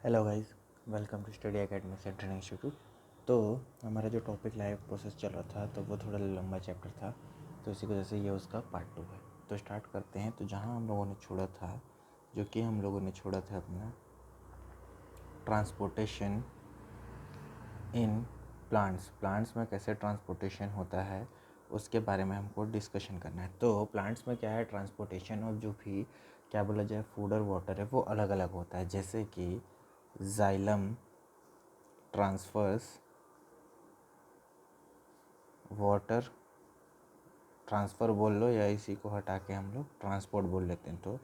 Hello guys, welcome to study academy central institute. तो हमारा जो टॉपिक लाइव प्रोसेस चल रहा था तो वो थोड़ा लंबा चैप्टर था, तो इसी वजह से ये उसका पार्ट 2 है। तो स्टार्ट करते हैं। तो जहाँ हम लोगों ने छोड़ा था, जो कि हम लोगों ने छोड़ा था अपना ट्रांसपोर्टेशन इन प्लांट्स में कैसे ट्रांसपोर्टेशन होता है उसके बारे में हमको डिस्कशन करना है। तो प्लांट्स में क्या है, ट्रांसपोर्टेशन और जो भी क्या बोला जाए फूड और वाटर है वो अलग अलग होता है। जैसे कि जाइलम ट्रांसफर्स वाटर, ट्रांसफ़र बोल लो या इसी को हटा के हम लोग ट्रांसपोर्ट बोल लेते हैं। तो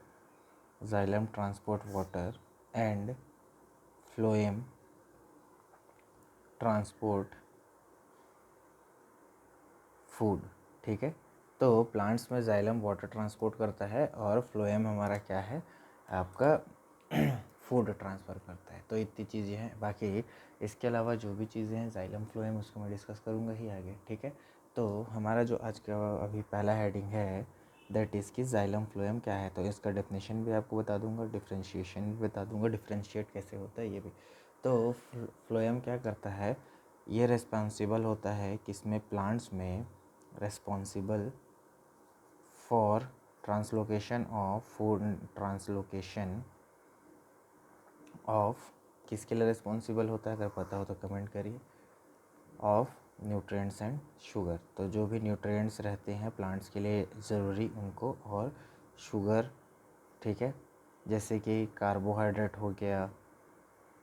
xylem transport water and phloem transport food. ठीक है, तो प्लांट्स में जाइलम वाटर ट्रांसपोर्ट करता है और फ्लोएम हमारा क्या है, आपका फूड ट्रांसफ़र करता है। तो इतनी चीज़ें हैं। बाकी इसके अलावा जो भी चीज़ें हैं जाइलम फ्लोएम उसको मैं डिस्कस करूँगा ही आगे। ठीक है, तो हमारा जो आज का अभी पहला हेडिंग है दैट इज़ कि जाइलम फ्लोएम क्या है। तो इसका डेफिनेशन भी आपको बता दूंगा, डिफ्रेंशिएशन भी बता दूंगा, डिफ्रेंशिएट कैसे होता है ये भी। तो फ्लोएम क्या करता है, ये रिस्पॉन्सिबल होता है किसमें, प्लांट्स में responsible for translocation of food, translocation of किसके लिए रिस्पॉन्सिबल होता है, अगर पता हो तो कमेंट करिए, ऑफ न्यूट्रिएंट्स एंड शुगर। तो जो भी न्यूट्रिएंट्स रहते हैं प्लांट्स के लिए ज़रूरी उनको, और शुगर, ठीक है, जैसे कि कार्बोहाइड्रेट हो गया,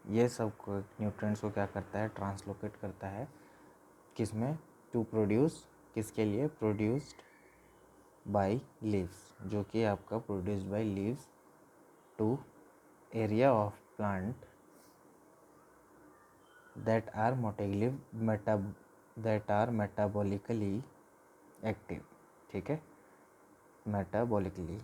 ये सब न्यूट्रिएंट्स को क्या करता है, ट्रांसलोकेट करता है किसमें, टू प्रोड्यूस, किसके लिए, प्रोड्यूस्ड बाई लीव्स, जो कि आपका produced by leaves to area of plant that are metabolically active. ठीक है, मेटाबॉलिकली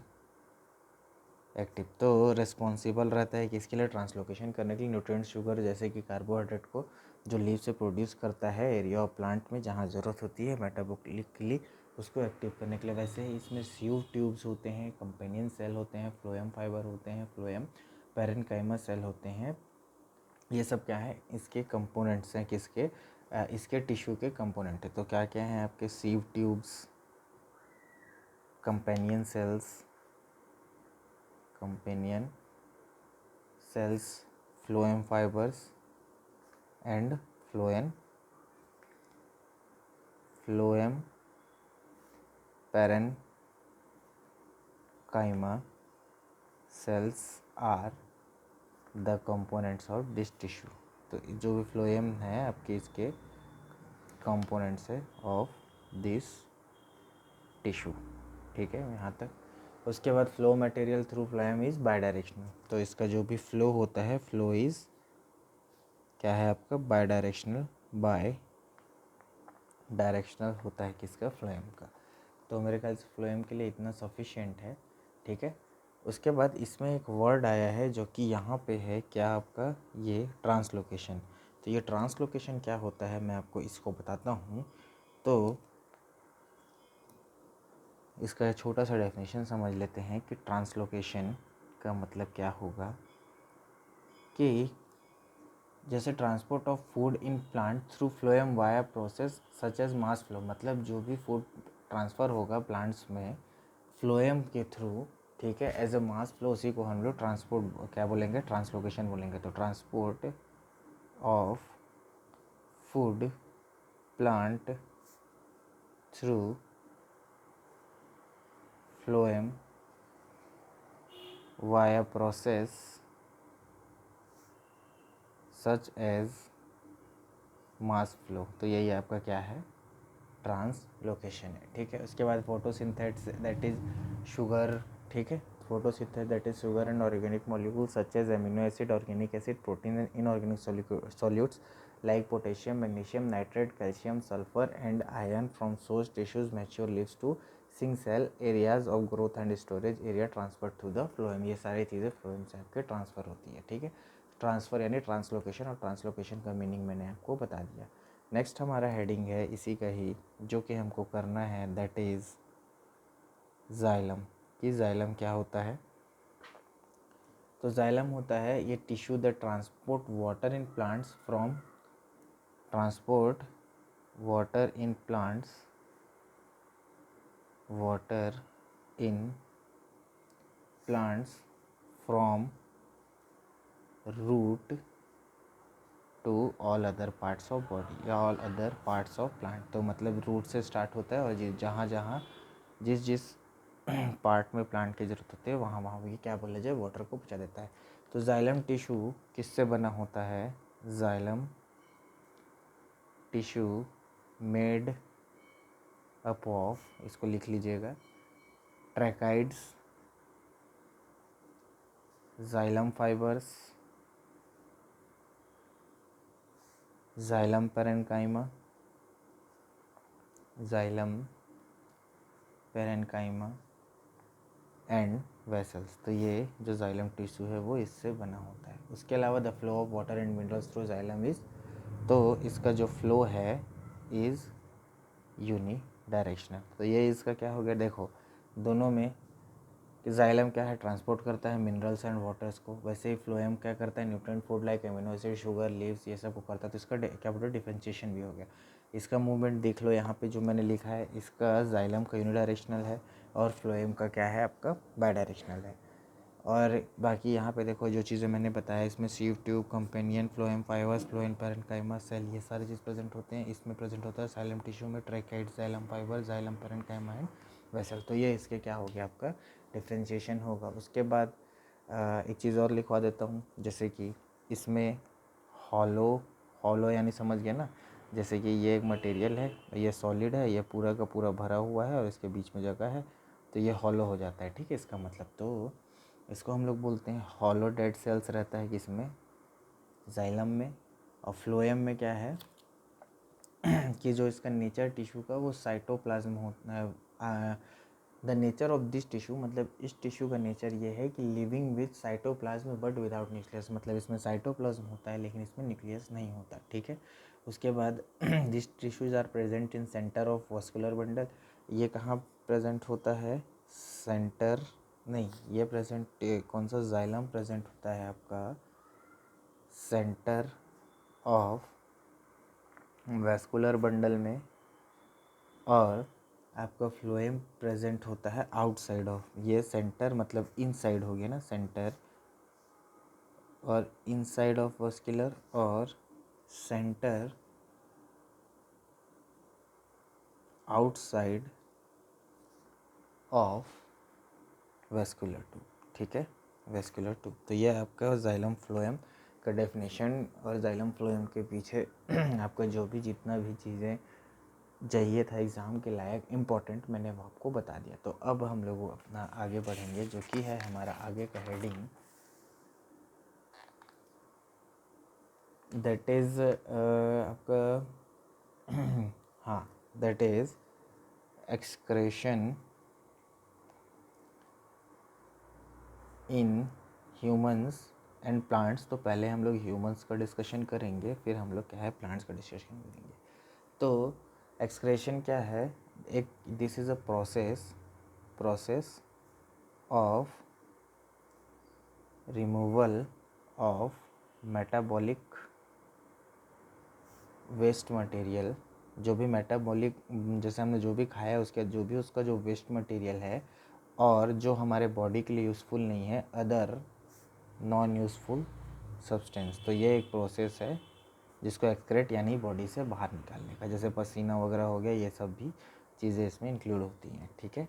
एक्टिव। तो रिस्पॉन्सिबल रहता है किसके लिए, ट्रांसलोकेशन करने के लिए न्यूट्रिएंट्स, शुगर जैसे कि कार्बोहाइड्रेट को जो लीव से प्रोड्यूस करता है एरिया ऑफ प्लांट में जहाँ ज़रूरत होती है मेटाबॉलिकली उसको एक्टिव करने के लिए। वैसे ही इसमें सीव ट्यूब्स होते हैं, कंपेनियन सेल होते हैं, फ्लोएम फाइबर होते हैं, फ्लोएम पैरेन्काइमा सेल होते हैं। ये सब क्या है, इसके कंपोनेंट्स हैं, किसके, इसके टिश्यू के कंपोनेंट है। तो क्या क्या हैं आपके, sieve tubes, companion cells, phloem fibres and phloem parenchyma cells are the components of this tissue. तो जो भी फ्लोएम है आपके इसके कंपोनेंट्स है ऑफ दिस टिश्यू। ठीक है, यहाँ तक। उसके बाद flow material through phloem is by directional. तो इसका जो भी फ्लो होता है, फ्लो इज़ क्या है आपका, बाई डायरेक्शनल होता है किसका, फ्लोएम का। तो मेरे ख्याल से फ्लोएम के लिए इतना सफिशिएंट है। ठीक है, उसके बाद इसमें एक वर्ड आया है जो कि यहाँ पे है क्या आपका, ये ट्रांसलोकेशन। तो ये ट्रांसलोकेशन क्या होता है मैं आपको इसको बताता हूँ। तो इसका छोटा सा डेफिनेशन समझ लेते हैं कि ट्रांसलोकेशन का मतलब क्या होगा, कि जैसे transport of food in plant through phloem via process such as mass flow, मतलब जो भी फूड ट्रांसफ़र होगा प्लांट्स में फ्लोएम के थ्रू, ठीक है, एज अ मास फ्लो, उसी को हम लोग ट्रांसपोर्ट क्या बोलेंगे, ट्रांसलोकेशन बोलेंगे। तो transport of food plant through phloem via process such as mass flow. तो यही आपका क्या है, ट्रांसलोकेशन है। ठीक है, उसके बाद फोटोसिंथेसिस दैट इज शुगर। ठीक है, photosynthesis that is sugar and organic molecule such as amino acid, organic acid, protein and inorganic solutes like potassium, magnesium, nitrate, calcium, sulfur and iron from source tissues, mature leaves to sing cell areas of growth and storage area transferred through the phloem। ये सारी चीज़ें phloem से आपके transfer होती है। ठीक है, transfer यानी ट्रांसलोकेशन, और ट्रांसलोकेशन का मीनिंग मैंने आपको बता दिया। नेक्स्ट हमारा हेडिंग है इसी का ही जो कि हमको करना है, दैट इज़ जाइलम। कि जाइलम क्या होता है। तो तो जाइलम होता है ये tissue the transport water in plants from transport water in plants water in plants from root to all other parts of body या all other parts of plant. तो मतलब रूट से स्टार्ट होता है और जहाँ जहाँ जिस जिस पार्ट में प्लांट की ज़रूरत होती है वहाँ वहाँ ये क्या बोला जाए वाटर को पहुँचा देता है। तो जाइलम टिश्यू किससे बना होता है? Xylem tissue made up of, इसको लिख लीजिएगा, tracheids, xylem fibres, xylem parenchyma, xylem parenchyma and vessels. तो ये जो जाइलम टिश्यू है वो इससे बना होता है। उसके अलावा the flow of water and minerals through xylem is, तो इसका जो फ्लो है इज़ यूनी डायरेक्शनल। तो ये इसका क्या हो गया, देखो दोनों में कि जाइलम क्या है, ट्रांसपोर्ट करता है मिनरल्स एंड वाटर्स को, वैसे ही फ्लोएम क्या करता है, nutrient food like amino acid, sugar, leaves, ये सब को करता है। तो इसका क्या बोलते हैं, डिफरेंशिएशन भी हो गया। इसका मूवमेंट देख लो यहाँ पे जो मैंने लिखा है, इसका जाइलम का यूनिडायरेक्शनल है और फ्लोएम का क्या है आपका बाई डायरेक्शनल है। और बाकी यहाँ पे देखो जो चीज़ें मैंने बताया, इसमें sieve tube, companion, phloem fibres, phloem parenchyma, cell, ये सारी चीज़ प्रेजेंट होते हैं। इसमें प्रेजेंट होता है जाइलम टिश्यू में tracheid, xylem fibre, xylem parenchyma and vessel. तो ये इसके क्या हो गया आपका डिफ्रेंशिएशन होगा। उसके बाद एक चीज़ और लिखवा देता हूँ, जैसे कि इसमें हॉलो यानी समझ गया ना, जैसे कि ये एक मटेरियल है, ये सॉलिड है, ये पूरा का पूरा भरा हुआ है और इसके बीच में जगह है, तो ये हॉलो हो जाता है। ठीक है, इसका मतलब तो इसको हम लोग बोलते हैं हॉलो डेड सेल्स रहता है किसमें, जाइलम में। और फ्लोएम में क्या है कि जो इसका नेचर टिश्यू का वो साइटोप्लाज्म होता है। The nature of this tissue, मतलब इस टिश्यू का नेचर ये है कि living with cytoplasm but without nucleus, मतलब इसमें साइटोप्लाज्म होता है लेकिन इसमें न्यूक्लियस नहीं होता। ठीक है, उसके बाद this tissues are present in centre of vascular bundle. ये कहाँ प्रेजेंट होता है, सेंटर नहीं, ये प्रेजेंट कौन सा, जाइलम प्रेजेंट होता है आपका सेंटर ऑफ वैस्कुलर बंडल में, और आपका फ्लोएम प्रेजेंट होता है आउटसाइड ऑफ, ये सेंटर मतलब इनसाइड हो गया ना, सेंटर और इनसाइड ऑफ वस्कुलर और centre outside of vascular tube. ठीक है, वैस्कुलर ट्यूब। तो ये आपका जाइलम फ्लोएम का डेफिनेशन, और जाइलम फ्लोएम के पीछे आपका जो भी जितना भी चीज़ें चाहिए था एग्ज़ाम के लायक इम्पोर्टेंट, मैंने वो आपको बता दिया। तो अब हम लोग अपना आगे बढ़ेंगे, जो कि है हमारा आगे का हेडिंग, दैट इज़ आपका हाँ, that is excretion in humans and plants. तो पहले हम लोग ह्यूमंस का डिस्कशन करेंगे, फिर हम लोग क्या है प्लांट्स का डिस्कशन करेंगे। तो एक्सक्रेशन क्या है, एक this is a process of removal of metabolic waste material. जो भी मेटाबॉलिक, जैसे हमने जो भी खाया उसके जो भी उसका जो वेस्ट मटेरियल है और जो हमारे बॉडी के लिए यूज़फुल नहीं है, अदर नॉन यूज़फुल सब्सटेंस। तो ये एक प्रोसेस है जिसको एक्सक्रेट यानी बॉडी से बाहर निकालने का, जैसे पसीना वगैरह हो गया, ये सब भी चीज़ें इसमें इंक्लूड होती हैं। ठीक है,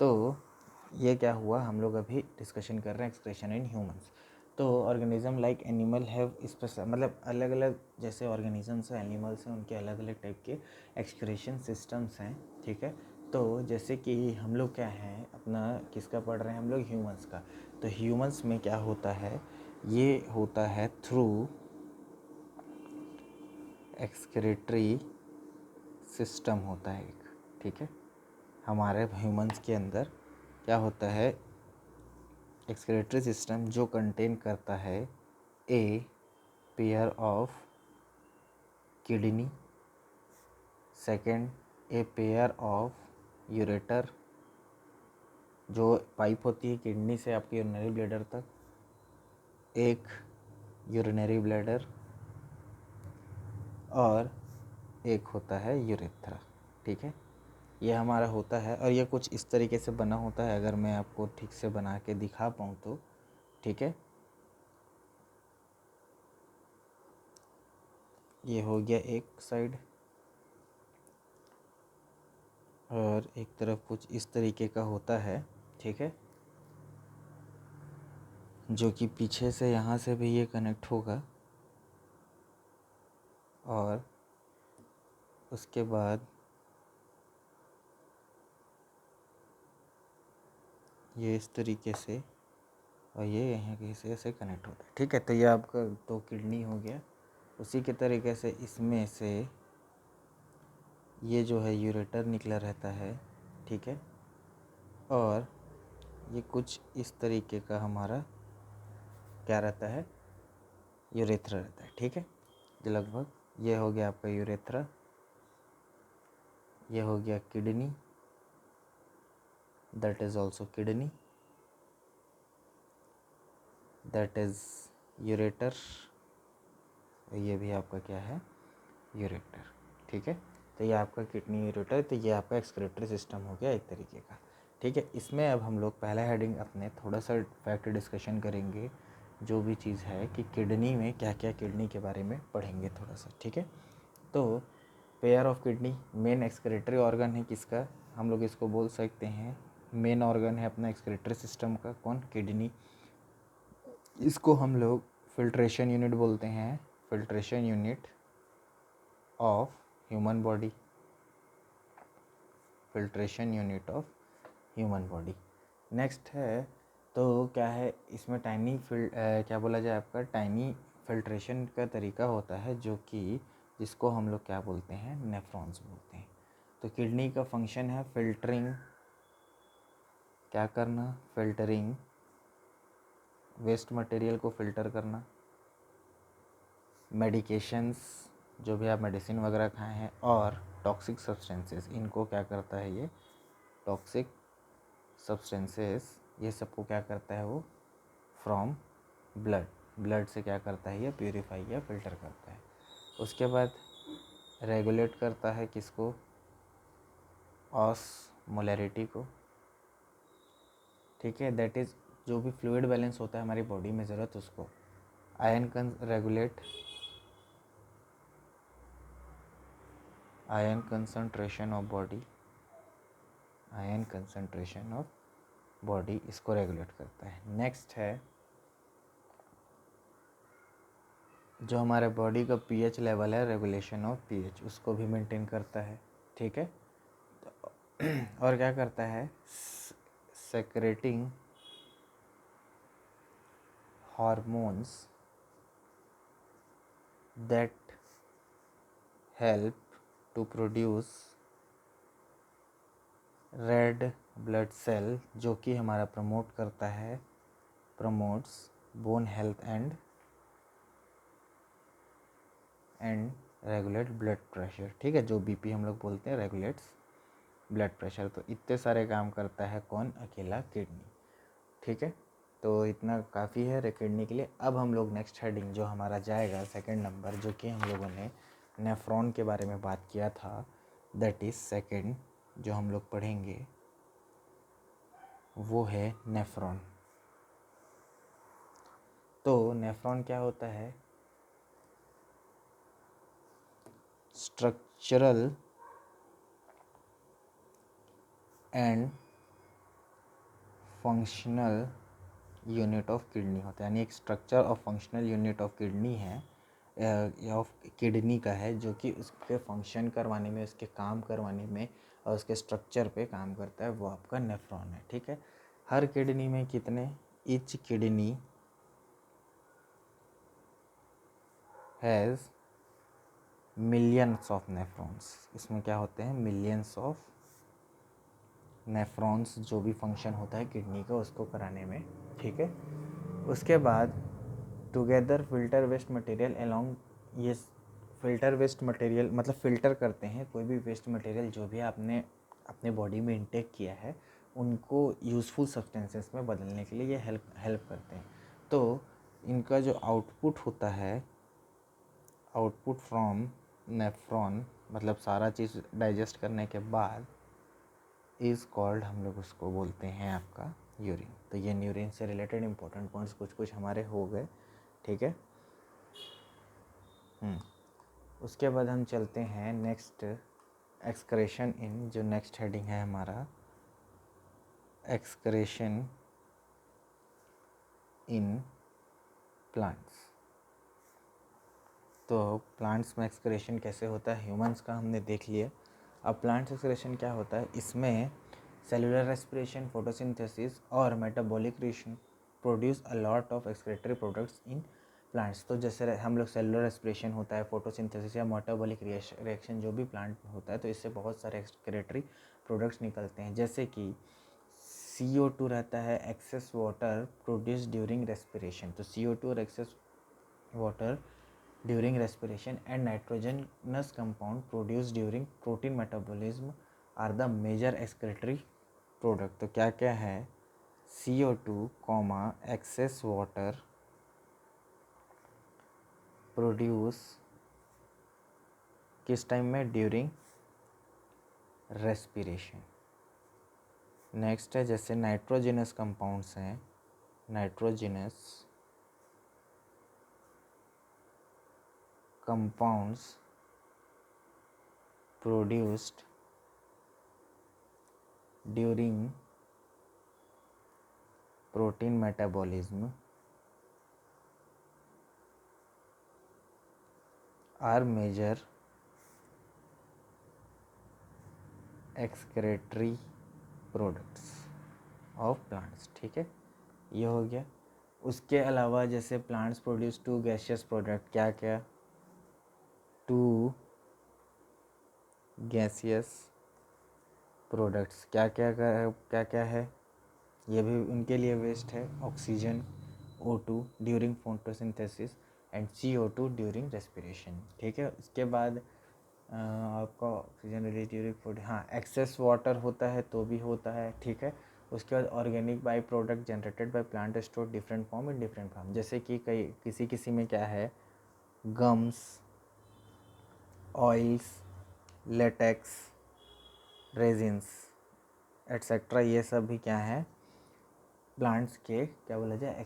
तो ये क्या हुआ, हम लोग अभी डिस्कशन कर रहे हैं एक्सक्रेशन इन ह्यूमंस। तो organism like animal have special, मतलब अलग अलग जैसे ऑर्गेनिजम्स हैं, एनिमल्स हैं, उनके अलग अलग टाइप के एक्सक्रेशन सिस्टम्स हैं। ठीक है, तो जैसे कि हम लोग क्या हैं अपना किसका पढ़ रहे हैं हम लोग, ह्यूमंस का। तो ह्यूमंस में क्या होता है, ये होता है थ्रू एक्सक्रेटरी सिस्टम होता है एक। ठीक है, हमारे ह्यूमंस के अंदर क्या होता है, एक्सक्रेटरी सिस्टम जो कंटेन करता है a pair of kidney, second a pair of ureter, जो पाइप होती है किडनी से आपकी यूरिनरी ब्लैडर तक, एक यूरिनरी ब्लैडर और एक होता है यूरेथ्रा। ठीक है, ये हमारा होता है और ये कुछ इस तरीके से बना होता है, अगर मैं आपको ठीक से बना के दिखा पाऊँ तो। ठीक है, ये हो गया एक साइड और एक तरफ कुछ इस तरीके का होता है। ठीक है, जो कि पीछे से यहाँ से भी ये कनेक्ट होगा और उसके बाद ये इस तरीके से और ये यहाँ कहीं से ऐसे कनेक्ट होता है। ठीक है, तो ये आपका 2 किडनी हो गया। उसी के तरीके से इसमें से ये जो है यूरेटर निकला रहता है। ठीक है, और ये कुछ इस तरीके का हमारा क्या रहता है, यूरेथ्रा रहता है। ठीक है, जो लगभग ये हो गया आपका यूरेथ्रा, ये हो गया kidney, that is also kidney, that is ureter, ये भी आपका क्या है, यूरेटर। ठीक है, तो ये आपका किडनी यूरेटर, तो ये आपका एक्सक्रीटरी सिस्टम हो गया एक तरीके का। ठीक है, इसमें अब हम लोग पहला हेडिंग अपने थोड़ा सा फैक्ट डिस्कशन करेंगे, जो भी चीज़ है कि किडनी में क्या क्या, किडनी के बारे में पढ़ेंगे थोड़ा सा। ठीक है, तो pair of kidney main excretory organ है किसका, हम लोग इसको बोल सकते हैं मेन ऑर्गन है अपना एक्सक्रीटरी सिस्टम का, कौन, किडनी। इसको हम लोग फिल्ट्रेशन यूनिट बोलते हैं, filtration unit of human body, filtration unit of human body. Next है तो क्या है, इसमें टाइनी क्या बोला जाए आपका, टाइनी फिल्ट्रेशन का तरीका होता है, जो कि जिसको हम लोग क्या बोलते हैं, नेफ्रॉन्स बोलते हैं। तो किडनी का फंक्शन है फिल्टरिंग, क्या करना, फिल्टरिंग, वेस्ट मटेरियल को फिल्टर करना, मेडिकेशंस, जो भी आप मेडिसिन वगैरह खाए हैं, और टॉक्सिक सब्सटेंसेस, इनको क्या करता है ये टॉक्सिक सब्सटेंसेस, ये सबको क्या करता है वो फ्रॉम ब्लड से क्या करता है ये प्यूरिफाई या फिल्टर करता है। उसके बाद रेगुलेट करता है किसको, ऑस्मोलैरिटी को। ठीक है, दैट इज़ जो भी फ्लूइड बैलेंस होता है हमारी बॉडी में ज़रूरत उसको। Ion concentration of body, ion concentration of body, इसको रेगुलेट करता है। नेक्स्ट है जो हमारे बॉडी का पीएच लेवल है, रेगुलेशन ऑफ पीएच, उसको भी मेंटेन करता है। ठीक है, और क्या करता है, secreting hormones that help to produce red blood cell, जो कि हमारा प्रमोट करता है, promotes bone health and regulate blood pressure. ठीक है, जो बीपी हम लोग बोलते हैं, रेगुलेट्स ब्लड प्रेशर। तो इतने सारे काम करता है कौन, अकेला किडनी। ठीक है, तो इतना काफ़ी है किडनी के लिए। अब हम लोग नेक्स्ट हेडिंग जो हमारा जाएगा सेकंड नंबर, जो कि हम लोगों ने नेफ्रॉन के बारे में बात किया था, दैट इज़ सेकंड जो हम लोग पढ़ेंगे वो है नेफ्रॉन। तो नेफ्रॉन क्या होता है, structural and functional unit of kidney होता है, यानी एक स्ट्रक्चर और फंक्शनल यूनिट ऑफ किडनी है, ऑफ किडनी का है, जो कि उसके फंक्शन करवाने में, उसके काम करवाने में और उसके स्ट्रक्चर पे काम करता है, वो आपका नेफ्रॉन है। ठीक है, हर किडनी में कितने, each kidney has millions of nephrons, इसमें क्या होते हैं, मिलियंस ऑफ नेफ्रॉन्स, जो भी फंक्शन होता है किडनी का उसको कराने में। ठीक है, उसके बाद together filter waste material along, ये फिल्टर वेस्ट मटेरियल मतलब फ़िल्टर करते हैं कोई भी वेस्ट मटेरियल जो भी आपने अपने बॉडी में इंटेक किया है, उनको यूज़फुल सब्सटेंसेस में बदलने के लिए ये हेल्प करते हैं। तो इनका जो आउटपुट होता है, आउटपुट फ्रॉम नेफ्रॉन, मतलब सारा चीज़ डाइजेस्ट करने के बाद, इज़ कॉल्ड, हम लोग उसको बोलते हैं आपका यूरिन। तो ये यूरिन से रिलेटेड इंपॉर्टेंट पॉइंट्स कुछ कुछ हमारे हो गए, ठीक है। उसके बाद हम चलते हैं नेक्स्ट, एक्सक्रेशन इन, जो नेक्स्ट हेडिंग है हमारा, एक्सक्रेशन इन प्लांट्स। तो प्लांट्स में एक्सक्रेशन कैसे होता है, ह्यूमंस का हमने देख लिया। अब प्लांट्स एक्सक्रेशन क्या होता है, इसमें सेलुलर रेस्पिरेशन, फोटोसिंथेसिस और metabolic reaction produce a lot of excretory products in plants. तो जैसे हम लोग सेलुलर रेस्पिरेशन होता है, फोटोसिंथेसिस या मेटाबॉलिक रिएक्शन जो भी प्लांट में होता है, तो इससे बहुत सारे एक्सक्रेटरी प्रोडक्ट्स निकलते हैं। जैसे कि CO2 रहता है, excess water produce during respiration. तो CO2 और excess water during respiration and nitrogenous compound produce during protein metabolism are the major excretory product. तो क्या क्या है, CO2, एक्सेस वाटर प्रोड्यूस किस टाइम में, ड्यूरिंग रेस्पिरेशन। नेक्स्ट है जैसे नाइट्रोजिनस कंपाउंड्स हैं, nitrogenous compounds produced during protein metabolism are major excretory products of plants, ठीक है, ये हो गया। उसके अलावा जैसे प्लांट्स प्रोड्यूस 2 गैसियस प्रोडक्ट, क्या क्या, 2 गैसियस प्रोडक्ट्स क्या क्या है, ये भी उनके लिए वेस्ट है, oxygen O2 during photosynthesis and CO2 during respiration, ठीक है। उसके बाद आपका ऑक्सीजन रिलीज ड्यूरिंग फूड, हाँ, एक्सेस वाटर होता है तो भी होता है, ठीक है। उसके बाद organic by product generated by plant store different form in different form, जैसे कि किसी में क्या है, gums, oils, latex, resins etcetera, ये सब भी क्या है, प्लांट्स के क्या बोला जाए,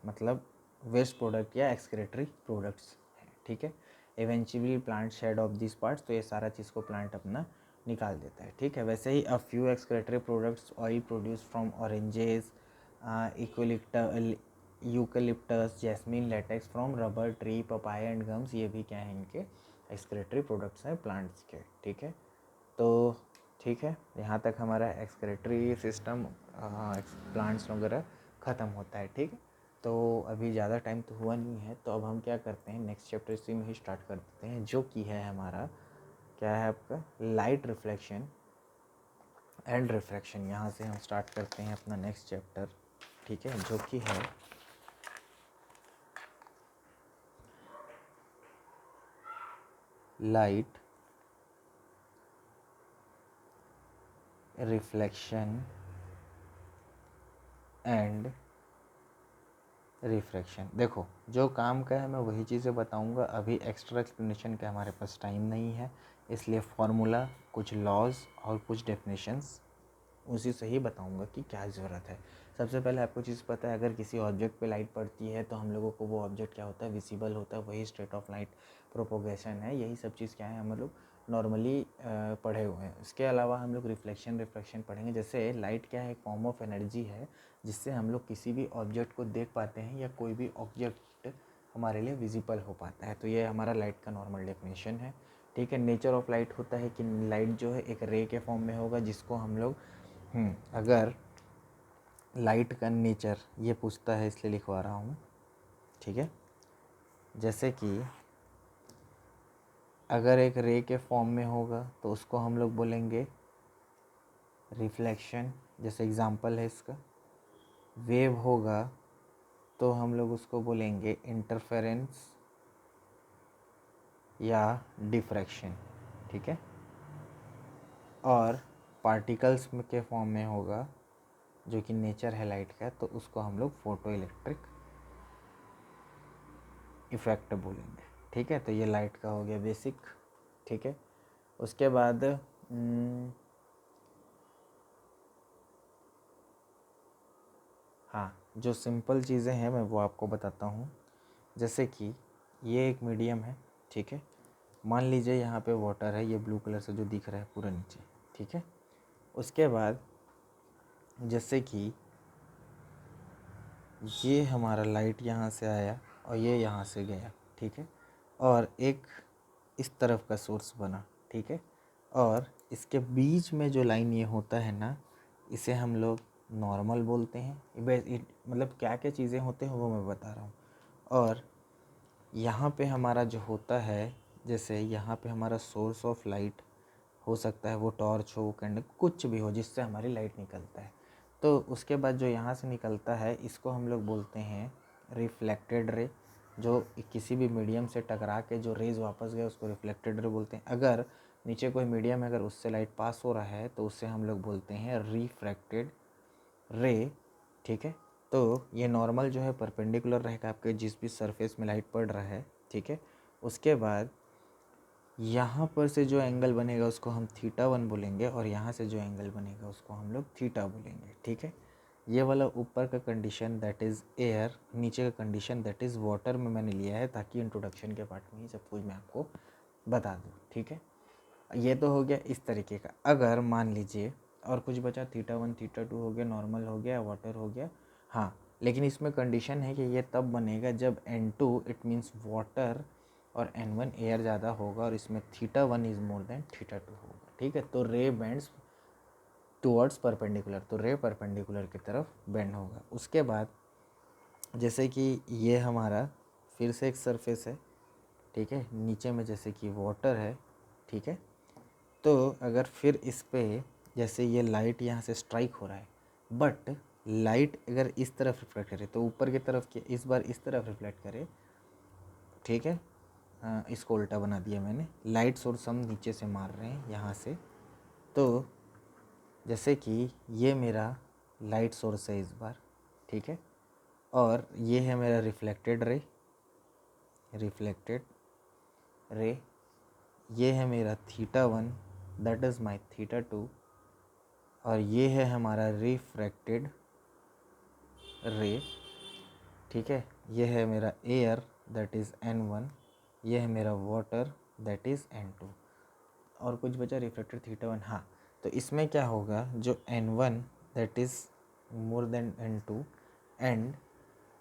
मतलब वेस्ट प्रोडक्ट या एक्सक्रेटरी प्रोडक्ट्स हैं, ठीक है। Eventually plant shed of this parts, तो ये सारा चीज़ को प्लांट अपना निकाल देता है, ठीक है। वैसे ही a few excretory products, oil produce from oranges, eucalyptus, jasmine, latex from rubber tree, papaya and gums, ये भी क्या है, इनके एक्सक्रेटरी प्रोडक्ट्स हैं प्लांट्स के, ठीक है। तो ठीक है, यहाँ तक हमारा एक्सक्रेटरी सिस्टम प्लांट्स वगैरह ख़त्म होता है, ठीक है। तो अभी ज़्यादा टाइम तो हुआ नहीं है, तो अब हम क्या करते हैं, नेक्स्ट चैप्टर इसी में ही स्टार्ट कर देते हैं, जो कि है हमारा, क्या है आपका, लाइट रिफ्लेक्शन एंड रिफ्रैक्शन। यहाँ से हम स्टार्ट करते हैं अपना नेक्स्ट चैप्टर, ठीक है, जो कि है लाइट रिफ्लेक्शन एंड रिफ्रैक्शन। देखो, जो काम का है मैं वही चीज़ें बताऊंगा, अभी एक्स्ट्रा एक्सप्लेनेशन का हमारे पास टाइम नहीं है, इसलिए फार्मूला, कुछ लॉज और कुछ डेफिनेशंस उसी से ही बताऊंगा कि क्या ज़रूरत है। सबसे पहले आपको चीज़ पता है, अगर किसी ऑब्जेक्ट पे लाइट पड़ती है तो हम लोगों को वो ऑब्जेक्ट क्या होता है, विजिबल होता है, वही स्टेट ऑफ लाइट प्रोपोगेशन है, यही सब चीज़ क्या है, हम लोग नॉर्मली पढ़े हुए हैं। इसके अलावा हम लोग रिफ्लेक्शन पढ़ेंगे। जैसे लाइट क्या है, एक फॉर्म ऑफ एनर्जी है, जिससे हम लोग किसी भी ऑब्जेक्ट को देख पाते हैं या कोई भी ऑब्जेक्ट हमारे लिए विजिबल हो पाता है। तो ये हमारा लाइट का नॉर्मल डेफिनेशन है, ठीक है। नेचर ऑफ लाइट होता है कि लाइट जो है एक रे के फॉर्म में होगा, जिसको हम लोग अगर लाइट का नेचर ये पूछता है, इसलिए लिखवा रहा हूँ, ठीक है। जैसे कि अगर एक रे के फॉर्म में होगा तो उसको हम लोग बोलेंगे रिफ्लेक्शन। जैसे एग्जांपल है इसका, वेव होगा तो हम लोग उसको बोलेंगे इंटरफेरेंस या डिफ्रैक्शन, ठीक है। और पार्टिकल्स के फॉर्म में होगा, जो कि नेचर है लाइट का, तो उसको हम लोग फोटो इलेक्ट्रिक इफ़ेक्ट बोलेंगे, ठीक है। तो ये लाइट का हो गया बेसिक, ठीक है। उसके बाद हाँ, जो सिंपल चीज़ें हैं मैं वो आपको बताता हूँ। जैसे कि ये एक मीडियम है, ठीक है। मान लीजिए यहाँ पे वाटर है, ये ब्लू कलर से जो दिख रहा है पूरा नीचे, ठीक है। उसके बाद जैसे कि ये हमारा लाइट यहाँ से आया और ये यहाँ से गया, ठीक है। और एक इस तरफ का सोर्स बना, ठीक है। और इसके बीच में जो लाइन ये होता है ना, इसे हम लोग नॉर्मल बोलते हैं। मतलब क्या क्या चीज़ें होते हैं वो मैं बता रहा हूँ। और यहाँ पे हमारा जो होता है, जैसे यहाँ पे हमारा सोर्स ऑफ लाइट हो सकता है वो टॉर्च हो, कैंडल, कुछ भी हो जिससे हमारी लाइट निकलता है। तो उसके बाद जो यहाँ से निकलता है इसको हम लोग बोलते हैं रिफ्लेक्टेड रे। जो किसी भी मीडियम से टकरा के जो रेज वापस गए उसको रिफ्लेक्टेड रे बोलते हैं। अगर नीचे कोई मीडियम है, अगर उससे लाइट पास हो रहा है तो उससे हम लोग बोलते हैं रिफ्रैक्टेड रे, ठीक है। तो ये नॉर्मल जो है परपेंडिकुलर रहेगा आपके जिस भी सरफेस में लाइट पड़ रहा है, ठीक है। उसके बाद यहाँ पर से जो एंगल बनेगा उसको हम θ1 बोलेंगे और यहाँ से जो एंगल बनेगा उसको हम लोग थीटा बोलेंगे, ठीक है। ये वाला ऊपर का कंडीशन दैट इज़ एयर, नीचे का कंडीशन दैट इज़ वाटर में मैंने लिया है ताकि इंट्रोडक्शन के पार्ट में ही सब कुछ मैं आपको बता दूँ, ठीक है। ये तो हो गया इस तरीके का। अगर मान लीजिए और कुछ बचा, θ1 θ2 हो गया, नॉर्मल हो गया, वाटर हो गया, हाँ। लेकिन इसमें कंडीशन है कि ये तब बनेगा जब N2 इट मीन्स वाटर और N1 एयर ज़्यादा होगा और इसमें θ1 इज़ मोर देन θ2 होगा, ठीक है। तो रे बेंड्स टुवर्ड्स परपेंडिकुलर, तो रे परपेंडिकुलर की तरफ बेंड होगा। उसके बाद जैसे कि ये हमारा फिर से एक सरफेस है, ठीक है। नीचे में जैसे कि वाटर है, ठीक है। तो अगर फिर इस पे जैसे ये लाइट यहाँ से स्ट्राइक हो रहा है, बट लाइट अगर इस तरफ रिफ्लेक्ट करे तो ऊपर की तरफ के इस बार इस तरफ रिफ्लेक्ट करे, ठीक है। इसको उल्टा बना दिया मैंने। लाइट सोर्स हम नीचे से मार रहे हैं यहाँ से। तो जैसे कि ये मेरा लाइट सोर्स है इस बार, ठीक है। और ये है मेरा रिफ्लेक्टेड रे। ये है मेरा θ1 दैट इज़ माई θ2 और ये है हमारा रिफ्रैक्टेड रे, ठीक है। ये है मेरा एयर दैट इज़ N1, ये है मेरा वाटर दैट इज़ N2 और कुछ बचा रिफ्लेक्टेड θ1। हाँ, तो इसमें क्या होगा, जो N1 that is more than N2 and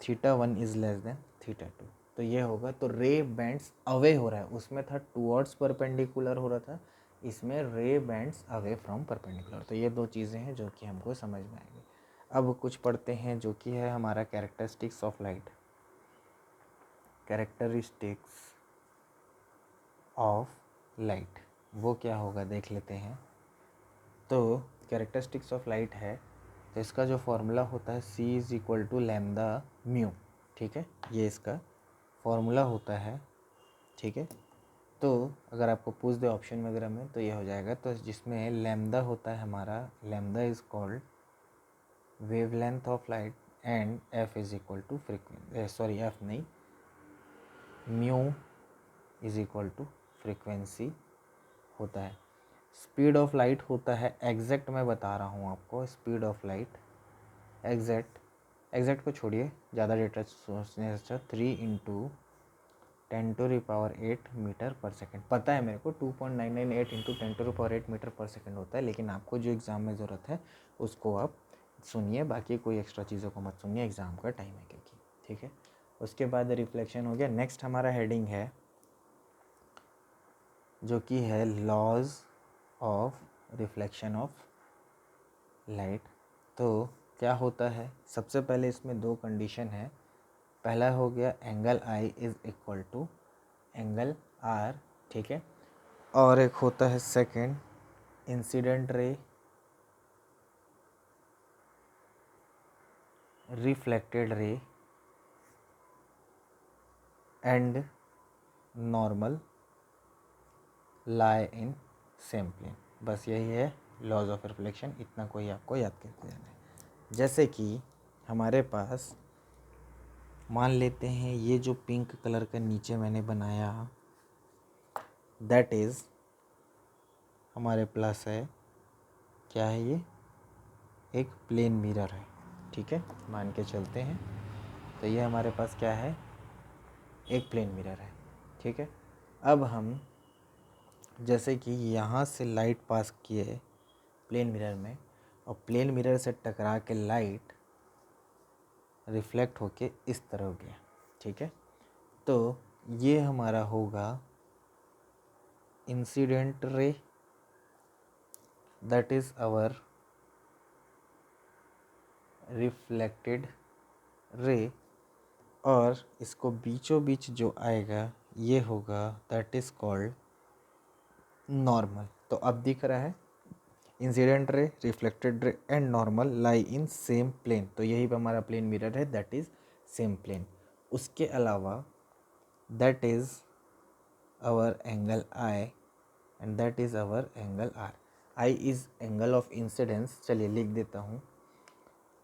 θ1 is less than θ2, तो ये होगा। तो रे बैंड्स अवे हो रहा है, उसमें था टुवर्ड्स परपेंडिकुलर हो रहा था, इसमें रे बैंड्स अवे फ्रॉम परपेंडिकुलर। तो ये दो चीज़ें हैं जो कि हमको समझ में आएंगी। अब कुछ पढ़ते हैं जो कि है हमारा characteristics of light. Characteristics of light वो क्या होगा देख लेते हैं। तो कैरेक्टरिस्टिक्स ऑफ लाइट है, तो इसका जो फॉर्मूला होता है C is equal to lambda mu, ठीक है। ये इसका फॉर्मूला होता है, ठीक है। तो अगर आपको पूछ दे ऑप्शन वगैरह में तो ये हो जाएगा। तो जिसमें लैम्डा होता है हमारा, lambda is called wavelength of light and F is equal to frequency, F नहीं, mu is equal to frequency होता है। स्पीड ऑफ लाइट होता है, एग्जैक्ट मैं बता रहा हूँ आपको, स्पीड ऑफ लाइट एग्जैक्ट को छोड़िए, ज़्यादा डेटा सोचने से 3 × 10⁸ मीटर पर सेकेंड। पता है मेरे को 2.998 × 10⁸ मीटर पर सेकेंड होता है, लेकिन आपको जो एग्ज़ाम में ज़रूरत है उसको आप सुनिए, बाकी कोई एक्स्ट्रा चीज़ों को मत सुनिए, एग्ज़ाम का टाइम है क्योंकि, ठीक है। उसके बाद रिफ्लेक्शन हो गया। नेक्स्ट हमारा हेडिंग है जो कि है laws of reflection of light. तो क्या होता है, सबसे पहले इसमें दो कंडीशन है। पहला हो गया angle I is equal to angle R, ठीक है। और एक होता है second incident ray reflected ray and normal lie in same plane. बस यही है लॉज ऑफ रिफ्लेक्शन, इतना कोई आपको याद करके जाना है। जैसे कि हमारे पास मान लेते हैं ये जो पिंक कलर का नीचे मैंने बनाया दैट इज़ हमारे प्लस है, क्या है ये, एक प्लेन मिरर है, ठीक है, मान के चलते हैं। तो ये हमारे पास क्या है, एक प्लेन मिरर है, ठीक है। अब हम जैसे कि यहाँ से लाइट पास किए प्लेन मिरर में और प्लेन मिरर से टकरा के लाइट रिफ्लेक्ट होके इस तरफ गया, ठीक है। तो ये हमारा होगा incident ray, that is our reflected ray, और इसको बीचों बीच जो आएगा ये होगा दैट इज़ कॉल्ड नॉर्मल। तो अब दिख रहा है incident ray, reflected ray and normal lie in same plane. तो यही पे हमारा प्लेन मिरर है, दैट इज़ सेम प्लेन। उसके अलावा that is our angle I and that is our angle R. I is angle of incidence, चलिए लिख देता हूँ,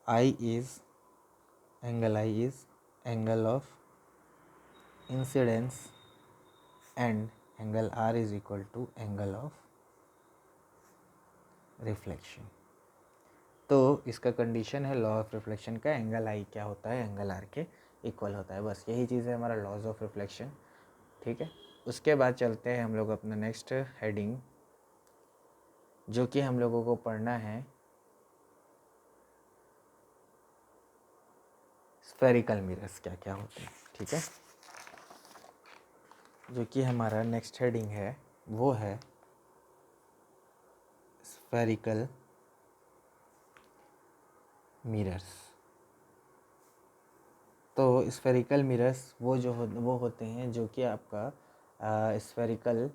I is angle of incidence and angle R is equal to angle of reflection. तो इसका condition है law of reflection का, angle I क्या होता है, एंगल आर के इक्वल होता है। बस यही चीज़ है हमारा लॉज ऑफ रिफ्लेक्शन, ठीक है। उसके बाद चलते हैं हम लोग अपना नेक्स्ट हेडिंग, जो कि हम लोगों को पढ़ना है स्फेरिकल मिरर्स क्या क्या होते हैं, ठीक है। जो कि हमारा नेक्स्ट हेडिंग है वो है स्फेरिकल मिरर्स। तो स्फेरिकल मिरर्स वो होते हैं जो कि आपका स्फेरिकल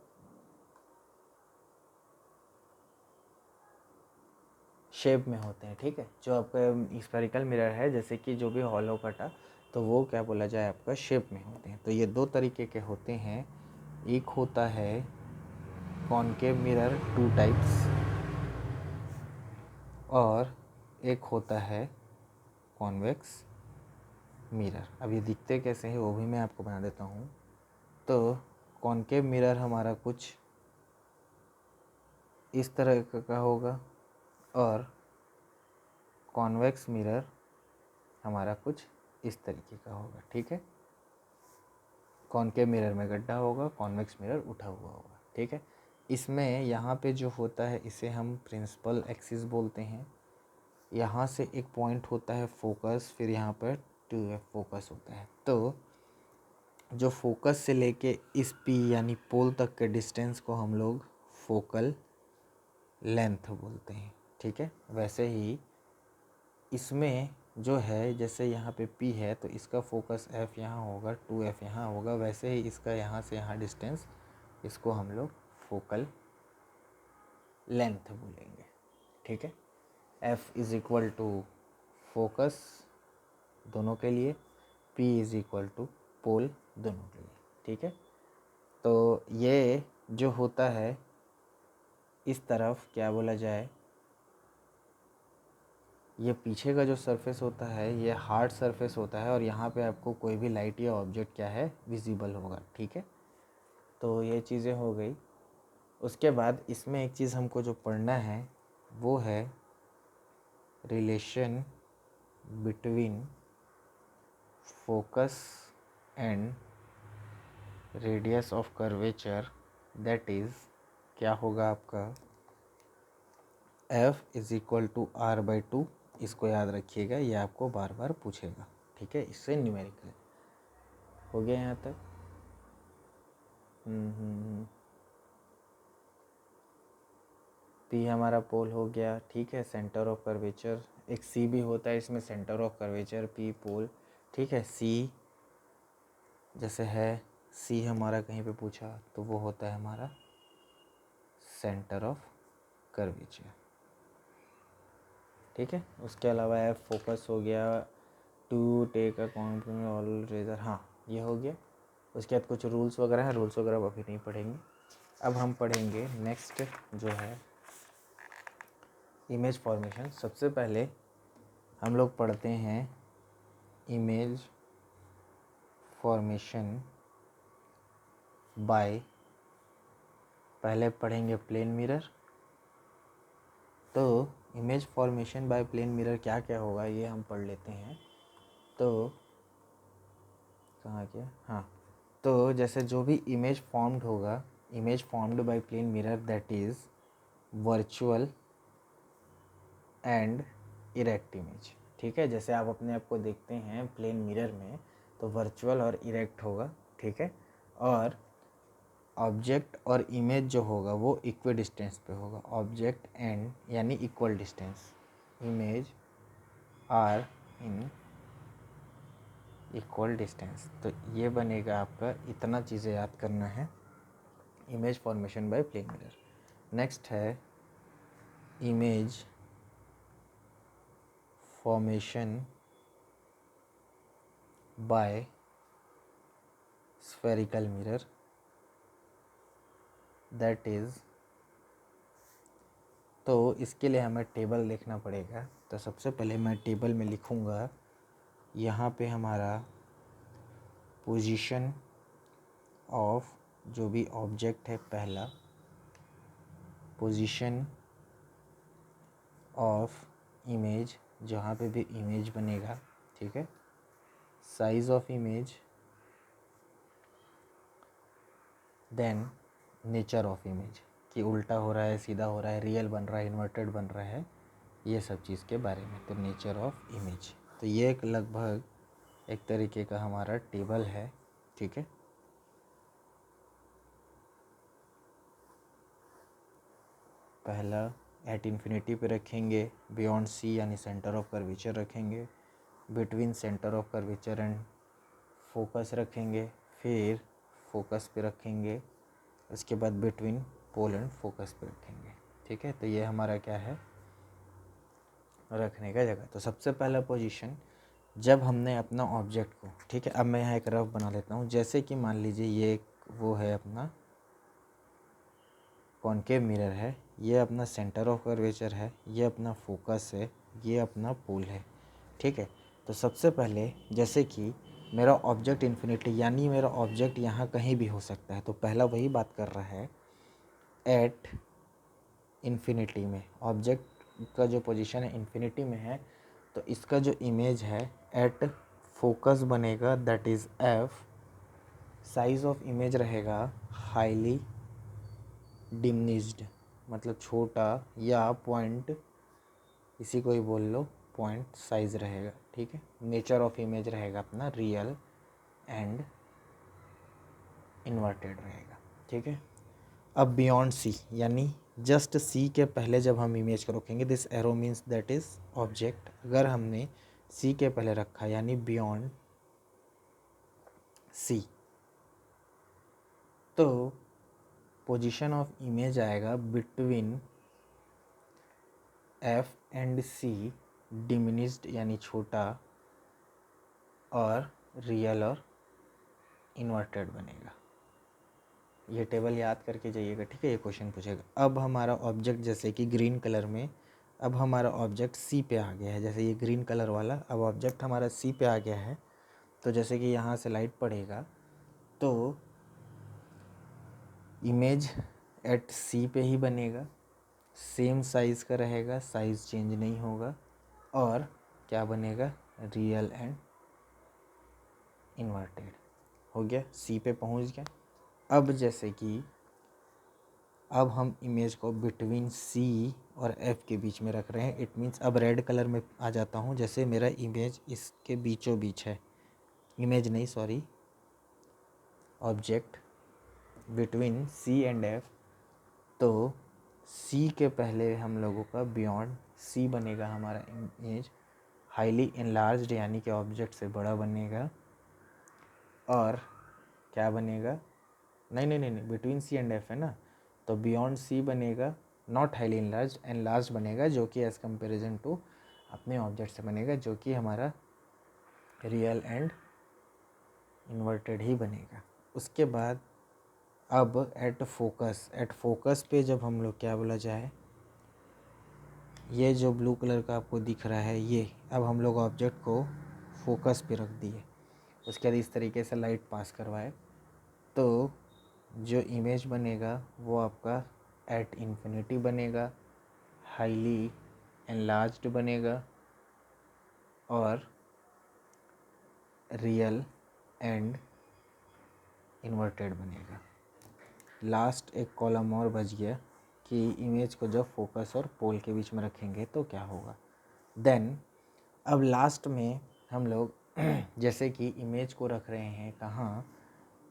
शेप में होते हैं, ठीक है। जो आपका स्फेरिकल मिरर है, जैसे कि जो भी हॉलो कटा, तो वो क्या बोला जाए आपका शेप में होते हैं। तो ये दो तरीके के होते हैं, एक होता है कॉनकेव मिरर, टू टाइप्स, और एक होता है कॉन्वेक्स मिरर। अब ये दिखते कैसे हैं वो भी मैं आपको बना देता हूँ। तो कॉनकेव मिरर हमारा कुछ इस तरह का होगा और कॉन्वेक्स मिरर हमारा कुछ इस तरीके का होगा, ठीक है। कॉनकेव मिरर में गड्ढा होगा, कॉन्वेक्स मिरर उठा हुआ होगा, ठीक है। इसमें यहाँ पे जो होता है इसे हम प्रिंसिपल एक्सिस बोलते हैं। यहाँ से एक पॉइंट होता है फोकस, फिर यहाँ पर 2f फोकस होता है। तो जो फोकस से लेके इस पी यानी पोल तक के डिस्टेंस को हम लोग फोकल लेंथ बोलते हैं, ठीक है। वैसे ही इसमें जो है, जैसे यहाँ पे P है तो इसका फोकस F यहाँ होगा, 2F यहाँ होगा, वैसे ही इसका यहाँ से यहाँ डिस्टेंस, इसको हम लोग फोकल लेंथ बोलेंगे, ठीक है। F is equal to focus दोनों के लिए, P is equal to pole दोनों के लिए, ठीक है। तो ये जो होता है इस तरफ क्या बोला जाए, ये पीछे का जो सरफेस होता है ये हार्ड सरफेस होता है और यहाँ पे आपको कोई भी लाइट या ऑब्जेक्ट क्या है विजिबल होगा, ठीक है। तो ये चीज़ें हो गई। उसके बाद इसमें एक चीज़ हमको जो पढ़ना है वो है relation between focus and radius of curvature, that is क्या होगा आपका F is equal to R/2। इसको याद रखिएगा, ये आपको बार बार पूछेगा, ठीक है। इससे न्यूमेरिकल हो गया यहाँ तक। P हमारा पोल हो गया, ठीक है। सेंटर ऑफ कर्वेचर एक C भी होता है, इसमें सेंटर ऑफ कर्वेचर P पोल, ठीक है। C जैसे है, C हमारा कहीं पे पूछा तो वो होता है हमारा सेंटर ऑफ कर्वेचर, ठीक है। उसके अलावा F फोकस हो गया, to take a confidence all razor, हाँ ये हो गया। उसके बाद कुछ रूल्स वगैरह हैं, रूल्स वगैरह अभी नहीं पढ़ेंगे। अब हम पढ़ेंगे नेक्स्ट जो है इमेज फॉर्मेशन। सबसे पहले हम लोग पढ़ते हैं इमेज फॉर्मेशन बाय, पहले पढ़ेंगे प्लेन मिरर। तो image formation by plane mirror क्या क्या होगा ये हम पढ़ लेते हैं। तो कहाँ गया, हाँ, तो जैसे जो भी इमेज फॉर्म्ड होगा, image formed by plane mirror that is virtual and erect image. ठीक है, जैसे आप अपने आप को देखते हैं प्लेन मिरर में तो वर्चुअल और इरेक्ट होगा। ठीक है, और ऑब्जेक्ट और इमेज जो होगा वो इक्वी डिस्टेंस पे होगा। ऑब्जेक्ट एंड यानी equal distance, image are in equal distance. तो ये बनेगा आपका, इतना चीज़ें याद करना है image formation by plane mirror. Next है image formation by spherical mirror that is, तो इसके लिए हमें टेबल देखना पड़ेगा। तो सबसे पहले मैं टेबल में लिखूँगा, यहाँ पे हमारा पोजीशन ऑफ जो भी ऑब्जेक्ट है, पहला पोजीशन ऑफ इमेज, जहाँ पे भी इमेज बनेगा। ठीक है, size of image, then nature of image, कि उल्टा हो रहा है, सीधा हो रहा है, रियल बन रहा है, इन्वर्टेड बन रहा है, ये सब चीज़ के बारे में। तो नेचर ऑफ इमेज, तो ये एक लगभग एक तरीके का हमारा टेबल है। ठीक है, पहला एट इन्फिनिटी पे रखेंगे, बियॉन्ड सी यानी सेंटर ऑफ कर्वेचर रखेंगे, between centre of curvature and focus रखेंगे, फिर फोकस पे रखेंगे, उसके बाद बिटवीन पोल एंड फोकस पे रखेंगे। ठीक है, तो ये हमारा क्या है, रखने का जगह। तो सबसे पहला पोजीशन, जब हमने अपना ऑब्जेक्ट को, ठीक है, अब मैं यहाँ एक रफ बना लेता हूँ। जैसे कि मान लीजिए ये एक वो है अपना कॉनकेव मिरर है, ये अपना सेंटर ऑफ कर्वेचर है, ये अपना फोकस है, ये अपना पोल है। ठीक है, तो सबसे पहले जैसे कि मेरा ऑब्जेक्ट इन्फिनिटी, यानी मेरा ऑब्जेक्ट यहाँ कहीं भी हो सकता है, तो पहला वही बात कर रहा है एट इन्फिनिटी में। ऑब्जेक्ट का जो पोजीशन है इन्फिनिटी में है, तो इसका जो इमेज है एट फोकस बनेगा, that is F. Size of image रहेगा हाईली डिमिनिश्ड, मतलब छोटा, या पॉइंट, इसी को ही बोल लो पॉइंट साइज रहेगा। ठीक है, नेचर ऑफ इमेज रहेगा अपना रियल एंड इन्वर्टेड रहेगा। ठीक है, अब बियॉन्ड सी यानी जस्ट सी के पहले जब हम इमेज को रखेंगे, this arrow means that is object. अगर हमने सी के पहले रखा यानी बियॉन्ड सी, तो पोजीशन ऑफ इमेज आएगा between F and C, diminished यानी छोटा, और रियल और इन्वर्टेड बनेगा। ये टेबल याद करके जाइएगा। ठीक है, ये क्वेश्चन पूछेगा। अब हमारा ऑब्जेक्ट जैसे कि ग्रीन कलर में, अब हमारा ऑब्जेक्ट सी पे आ गया है, जैसे ये ग्रीन कलर वाला, अब ऑब्जेक्ट हमारा सी पे आ गया है। तो जैसे कि यहाँ से लाइट पड़ेगा तो इमेज एट सी पे ही बनेगा, सेम साइज़ का रहेगा, साइज़ चेंज नहीं होगा, और क्या बनेगा, रियल एंड इन्वर्टेड। हो गया, सी पे पहुँच गया। अब जैसे कि अब हम इमेज को बिटवीन सी और एफ के बीच में रख रहे हैं, इट मीन्स अब रेड कलर में आ जाता हूँ। जैसे मेरा इमेज इसके बीचों बीच है, इमेज नहीं sorry, object between C and F, तो सी के पहले हम लोगों का बियॉन्ड सी बनेगा हमारा इमेज, हाईली इनलार्ज्ड यानी कि ऑब्जेक्ट से बड़ा बनेगा, और क्या बनेगा, नहीं, बिटवीन सी एंड एफ है ना, तो बियॉन्ड सी बनेगा, नॉट हाईली इनलार्ज, एनलार्ज बनेगा, जो कि एज़ कंपेरिजन टू अपने ऑब्जेक्ट से बनेगा, जो कि हमारा रियल एंड इन्वर्टेड ही बनेगा। उसके बाद अब एट फोकस पे जब हम लोग क्या बोला जाए, ये जो ब्लू कलर का आपको दिख रहा है ये, अब हम लोग ऑब्जेक्ट को फोकस पे रख दिए। उसके बाद इस तरीके से लाइट पास करवाए तो जो इमेज बनेगा वो आपका एट इन्फिनिटी बनेगा, हाईली एनलार्ज्ड बनेगा और रियल एंड इन्वर्टेड बनेगा। लास्ट एक कॉलम और बच गया कि इमेज को जब फोकस और पोल के बीच में रखेंगे तो क्या होगा। देन अब लास्ट में हम लोग जैसे कि इमेज को रख रहे हैं कहाँ,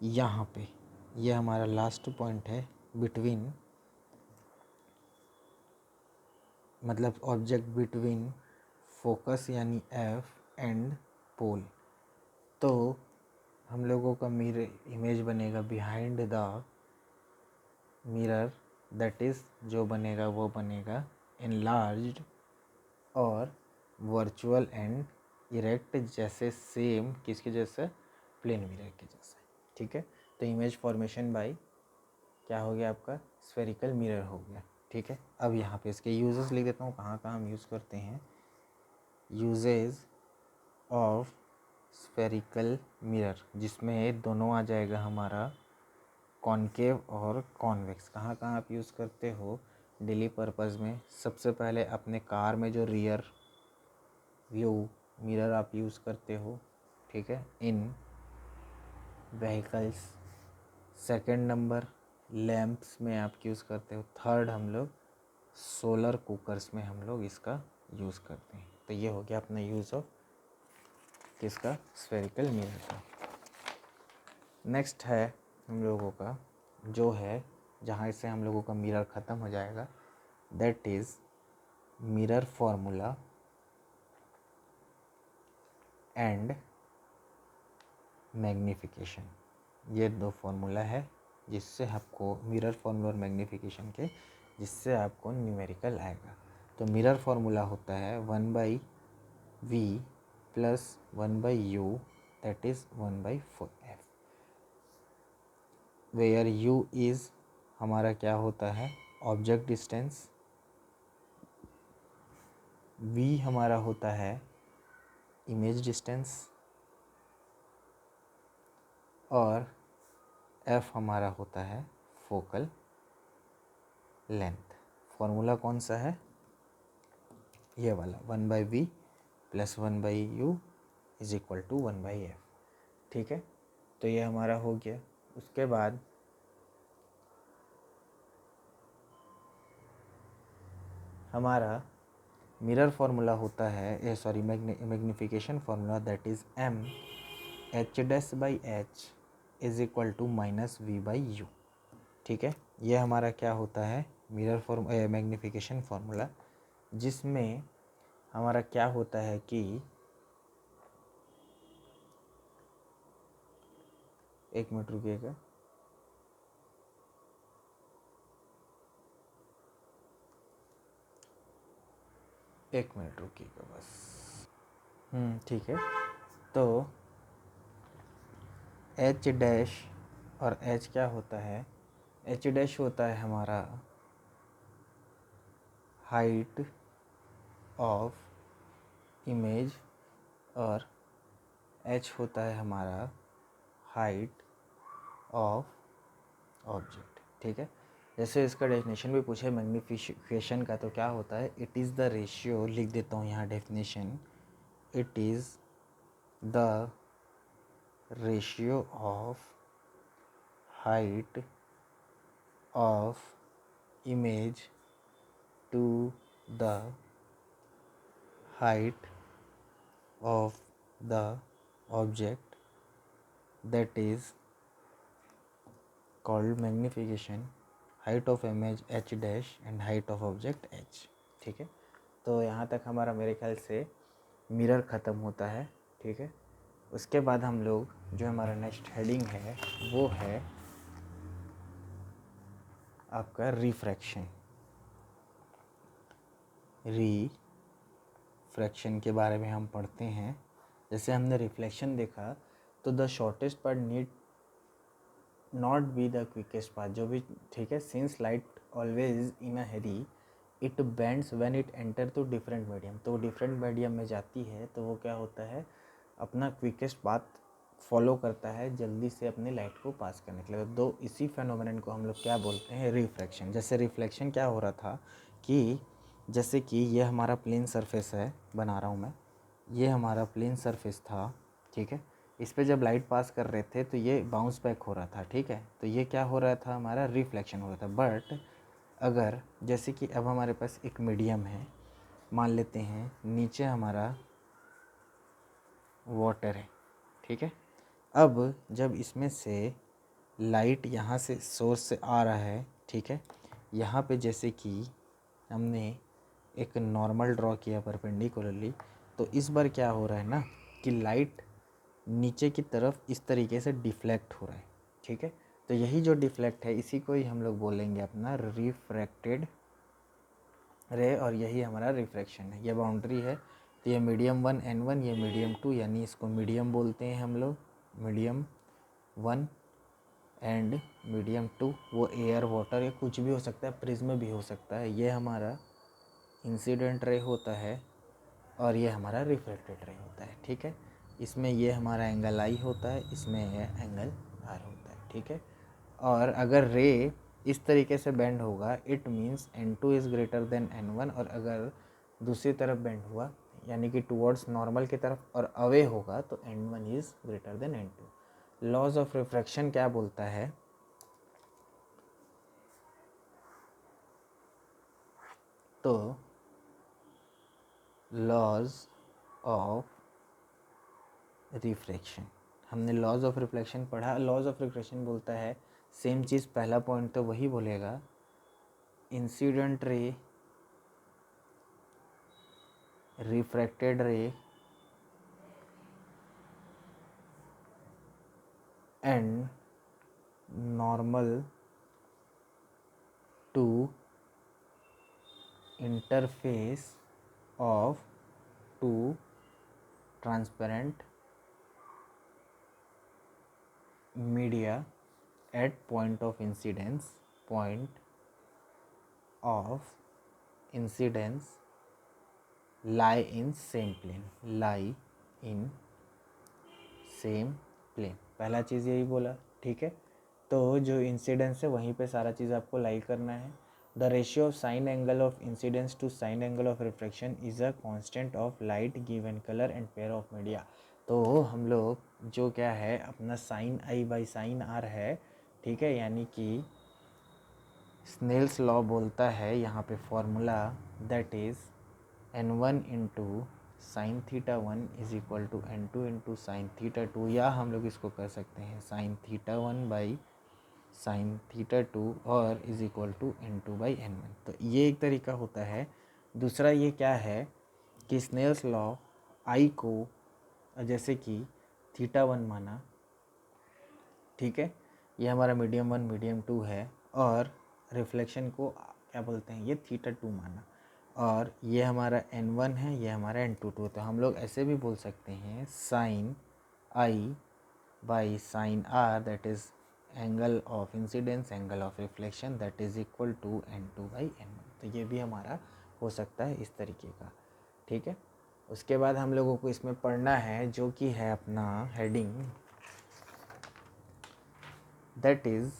यहाँ पे, ये हमारा लास्ट पॉइंट है बिटवीन, मतलब ऑब्जेक्ट बिटवीन फोकस यानी एफ एंड पोल। तो हम लोगों का मिरर इमेज बनेगा behind the mirror, that is जो बनेगा वो बनेगा एनलार्ज्ड और वर्चुअल एंड इरेक्ट, जैसे सेम किसके जैसे, प्लेन मिरर के जैसे। ठीक है, तो इमेज फॉर्मेशन बाय क्या हो गया आपका, स्फेरिकल मिरर हो गया। ठीक है, अब यहाँ पे इसके यूजेस लिख देता हूँ कहाँ कहाँ हम यूज़ करते हैं। यूजेज ऑफ स्फेरिकल मिरर, जिसमें दोनों आ जाएगा हमारा कॉनकेव और कॉन्वेक्स। कहाँ कहाँ आप यूज़ करते हो डेली पर्पज़ में। सबसे पहले अपने कार में जो रियर व्यू मिरर आप यूज़ करते हो, ठीक है, इन व्हीकल्स। सेकंड नंबर लैंप्स में आप यूज़ करते हो। थर्ड हम लोग सोलर कुकर्स में हम लोग इसका यूज़ करते हैं। तो ये हो गया अपना यूज़ ऑफ किसका, स्फेरिकल मिरर का। नेक्स्ट है हम लोगों का जो है जहाँ से हम लोगों का मिरर ख़त्म हो जाएगा, that is mirror formula and magnification. ये दो फार्मूला है जिससे आपको मिरर फार्मूला और मैग्नीफिकेशन के, जिससे आपको न्यूमेरिकल आएगा। तो मिरर फार्मूला होता है 1/v plus 1/u, that is 1/4f, where u is हमारा क्या होता है, ऑब्जेक्ट डिस्टेंस, v हमारा होता है इमेज डिस्टेंस और f हमारा होता है फोकल लेंथ। फॉर्मूला कौन सा है, ये वाला 1/v plus 1/u is equal to 1/f। ठीक है, तो ये हमारा हो गया। उसके बाद हमारा मिरर फार्मूला होता है, sorry magnification formula, that is m h'/h is equal to -v/u। ठीक है, ये हमारा क्या होता है मिरर मैग्नीफिकेशन फार्मूला, जिसमें हमारा क्या होता है कि एक मिनट रुकिएगा, एक मिनट रुकिएगा बस। ठीक है, तो h डैश और h क्या होता है, h डैश होता है हमारा हाइट ऑफ इमेज और h होता है हमारा हाइट ऑफ ऑब्जेक्ट। ठीक है, जैसे इसका डेफिनेशन भी पूछे मैग्नीफिकेशन का, तो क्या होता है, इट इज़ द रेशियो, लिख देता हूँ यहाँ definition, it is the ratio of height of image to the height of the object, that is called magnification, height of image h dash and height of object h। ठीक है, तो यहाँ तक हमारा मेरे ख्याल से मिरर ख़त्म होता है। ठीक है, उसके बाद हम लोग जो हमारा नेक्स्ट हेडिंग है वो है आपका रिफ्रैक्शन। रिफ्रैक्शन के बारे में हम पढ़ते हैं। जैसे हमने रिफ्लेक्शन देखा तो the shortest part need not be the quickest path, जो भी, ठीक है, since light always in a hurry it bends when it enter to different medium. तो डिफरेंट मीडियम में जाती है तो वो क्या होता है, अपना क्विकेस्ट पाथ फॉलो करता है जल्दी से अपने लाइट को पास करने के लिए। तो इसी फेनोमेनन को हम लोग क्या बोलते हैं, रिफ्रैक्शन। जैसे रिफ्लेक्शन क्या हो रहा था कि जैसे कि ये हमारा प्लेन सरफेस है, बना रहा हूँ मैं, ये हमारा प्लेन सरफेस था, ठीक है। इस पे जब लाइट पास कर रहे थे तो ये बाउंस बैक हो रहा था, ठीक है। तो ये क्या हो रहा था, हमारा रिफ्लेक्शन हो रहा था। बट अगर जैसे कि अब हमारे पास एक मीडियम है, मान लेते हैं नीचे हमारा वाटर है, ठीक है। अब जब इसमें से लाइट यहाँ से सोर्स से आ रहा है, ठीक है, यहाँ पे जैसे कि हमने एक नॉर्मल ड्रॉ किया परपेंडिकुलरली, तो इस बार क्या हो रहा है ना कि लाइट नीचे की तरफ इस तरीके से डिफ्लेक्ट हो रहा है, ठीक है। तो यही जो डिफ्लेक्ट है इसी को ही हम लोग बोलेंगे अपना रिफ्रैक्टेड रे, और यही हमारा रिफ्रैक्शन है। ये बाउंड्री है। तो ये मीडियम 1 N1, ये मीडियम 2, यानी इसको मीडियम बोलते हैं हम लोग, मीडियम 1 एंड मीडियम 2। वो एयर, वाटर या कुछ भी हो सकता है, प्रिज्म भी हो सकता है। ये हमारा इंसिडेंट रे होता है और ये हमारा रिफ्लेक्टेड रे होता है, ठीक है। इसमें ये हमारा एंगल आई होता है, इसमें ये एंगल आर होता है, ठीक है। और अगर रे इस तरीके से बेंड होगा, it means N2 is greater then N1, और अगर दूसरी तरफ बेंड हुआ यानी कि टुवर्ड्स नॉर्मल की तरफ और अवे होगा तो N1 is greater than N2। Laws of refraction क्या बोलता है, तो लॉज ऑफ रिफ्रैक्शन, हमने लॉज ऑफ रिफ्लेक्शन पढ़ा। लॉज ऑफ रिफ्रैक्शन बोलता है सेम चीज़, पहला पॉइंट तो वही बोलेगा, incident ray, refracted ray and normal to interface of two transparent media at point of incidence, point of incidence lie in same plane, lie in same plane। पहला चीज़ यही बोला, ठीक है। तो जो इंसिडेंस है वहीं पे सारा चीज़ आपको लाई करना है। The ratio of sine angle of incidence to sine angle of refraction is a constant of light given colour and pair of media. तो हम लोग जो क्या है अपना sine I by sine R है, ठीक है, यानी कि स्नेल्स लॉ बोलता है यहाँ पे formula, that is N1 into sine theta 1 is equal to N2 into sine theta 2, या हम लोग इसको कर सकते हैं sine theta 1 by sine theta 2 और is equal to N2 by N1। तो ये एक तरीका होता है। दूसरा ये क्या है कि स्नेल्स लॉ आई को जैसे कि थीटा 1 माना, ठीक है, ये हमारा मीडियम 1 मीडियम 2 है, और रिफ्लेक्शन को क्या बोलते हैं, ये थीटा 2 माना, और ये हमारा N1 है, ये हमारा N2 2। तो हम लोग ऐसे भी बोल सकते हैं sine I by sine R, that is angle of incidence, angle of reflection, that is equal to N2 by N1। तो ये भी हमारा हो सकता है इस तरीके का, ठीक है। उसके बाद हम लोगों को इसमें पढ़ना है जो कि है अपना heading, that is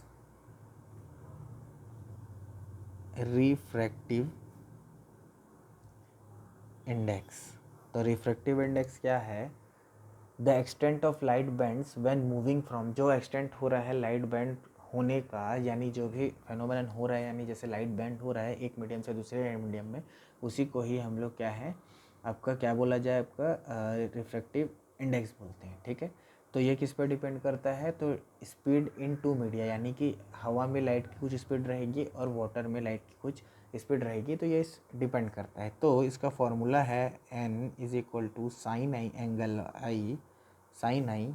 refractive index. तो रिफ्रैक्टिव इंडेक्स क्या है, the extent of light bands when moving from, जो एक्सटेंट हो रहा है लाइट बैंड होने का, यानी जो भी फेनोमेनन हो रहा है, यानी जैसे लाइट बैंड हो रहा है एक मीडियम से दूसरे मीडियम में, उसी को ही हम लोग क्या है आपका क्या बोला जाए, आपका रिफ्रैक्टिव इंडेक्स बोलते हैं, ठीक है। तो ये किस पर डिपेंड करता है, तो स्पीड इन टू मीडिया, यानी कि हवा में लाइट की कुछ स्पीड रहेगी और वाटर में लाइट की कुछ स्पीड रहेगी, तो ये डिपेंड करता है। तो इसका फॉर्मूला है n is equal to sine I angle I, sine I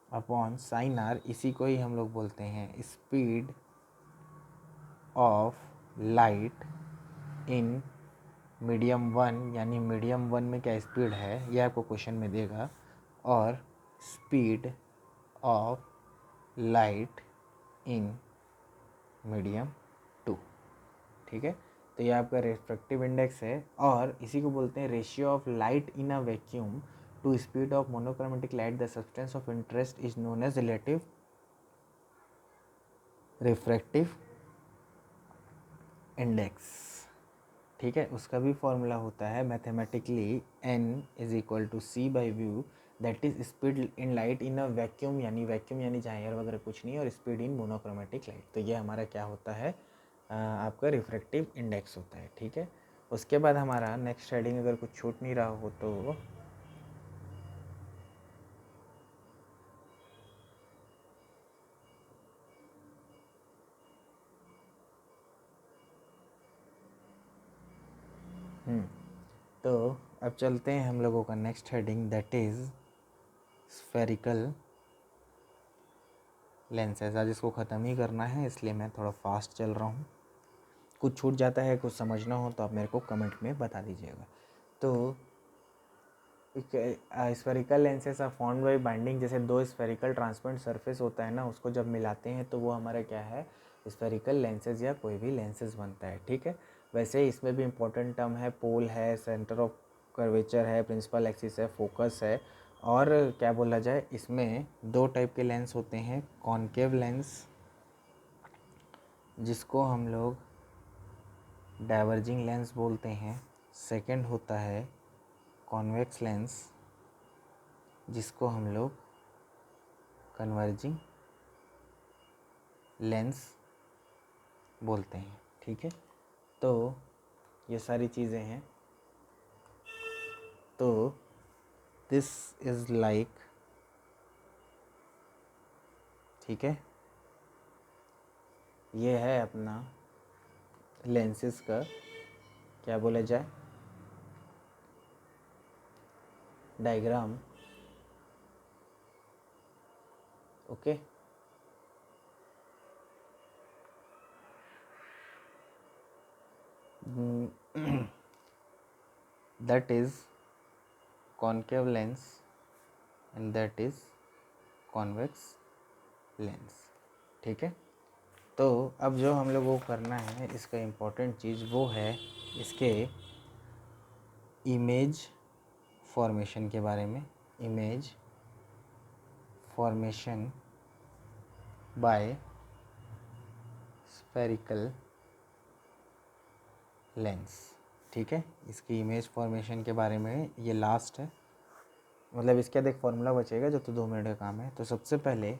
upon sine R, इसी को ही हम लोग बोलते हैं speed of light in medium 1, यानी मीडियम 1 में क्या स्पीड है ये आपको क्वेश्चन में देगा, और speed of light in medium 2, ठीक है। तो ये आपका रिफ्रैक्टिव इंडेक्स है, और इसी को बोलते हैं ratio of light in a vacuum to speed of monochromatic light the substance of interest is known as relative refractive index. ठीक है, उसका भी फॉर्मूला होता है mathematically n is equal to c by V, that is speed in light in a vacuum यानी जहाँ air वगैरह कुछ नहीं, और स्पीड इन मोनोक्रोमेटिक लाइट। तो ये हमारा क्या होता है, आपका रिफ्रैक्टिव इंडेक्स होता है। ठीक है, उसके बाद हमारा नेक्स्ट हेडिंग अगर कुछ छूट नहीं रहा हो तो तो अब चलते हैं हम लोगों का next heading, that is spherical lenses. आज इसको ख़त्म ही करना है, इसलिए मैं थोड़ा फास्ट चल रहा हूँ। कुछ छूट जाता है, कुछ समझना हो तो आप मेरे को कमेंट में बता दीजिएगा। तो spherical lenses are formed by binding, जैसे दो स्फेरिकल ट्रांसपेरेंट सरफेस होता है ना, उसको जब मिलाते हैं तो वो हमारा क्या है, स्फेरिकल लेंसेज या कोई भी लेंसेज बनता है। ठीक है, वैसे ही इसमें भी इम्पोर्टेंट टर्म है, पोल है, सेंटर ऑफ कर्वेचर है, प्रिंसिपल एक्सिस है, फोकस है, और क्या बोला जाए, इसमें दो टाइप के लेंस होते हैं, कॉनकेव लेंस जिसको हम लोग डाइवर्जिंग लेंस बोलते हैं, सेकंड होता है कॉन्वेक्स लेंस जिसको हम लोग कन्वर्जिंग लेंस बोलते हैं। ठीक है, तो ये सारी चीज़ें हैं। तो दिस इज़ लाइक, ठीक है, ये है अपना लेंसेज का क्या बोला जाए, diagram. Okay, that is concave lens and that is convex lens। ठीक है, तो अब जो हम लोगों को करना है, इसका इम्पोर्टेंट चीज़ वो है इसके इमेज फॉर्मेशन के बारे में। Image formation by spherical lens. ठीक है, इसकी इमेज फॉर्मेशन के बारे में ये लास्ट है, मतलब इसके बाद एक फॉर्मूला बचेगा जो तो 2 मिनट का काम है। तो सबसे पहले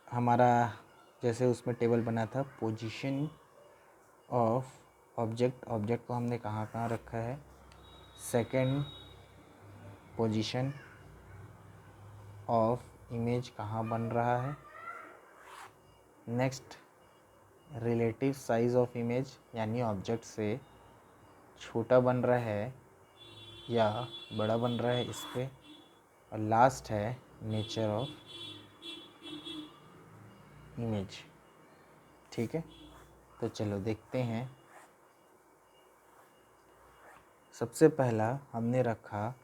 हमारा जैसे उसमें टेबल बना था, पोजीशन ऑफ ऑब्जेक्ट को हमने कहाँ कहाँ रखा है, सेकंड पोजीशन ऑफ इमेज कहाँ बन रहा है, next relative size of image यानी ऑब्जेक्ट से छोटा बन रहा है या बड़ा बन रहा है इस पे, और लास्ट है नेचर ऑफ इमेज। ठीक है, तो चलो देखते हैं। सबसे पहला हमने रखा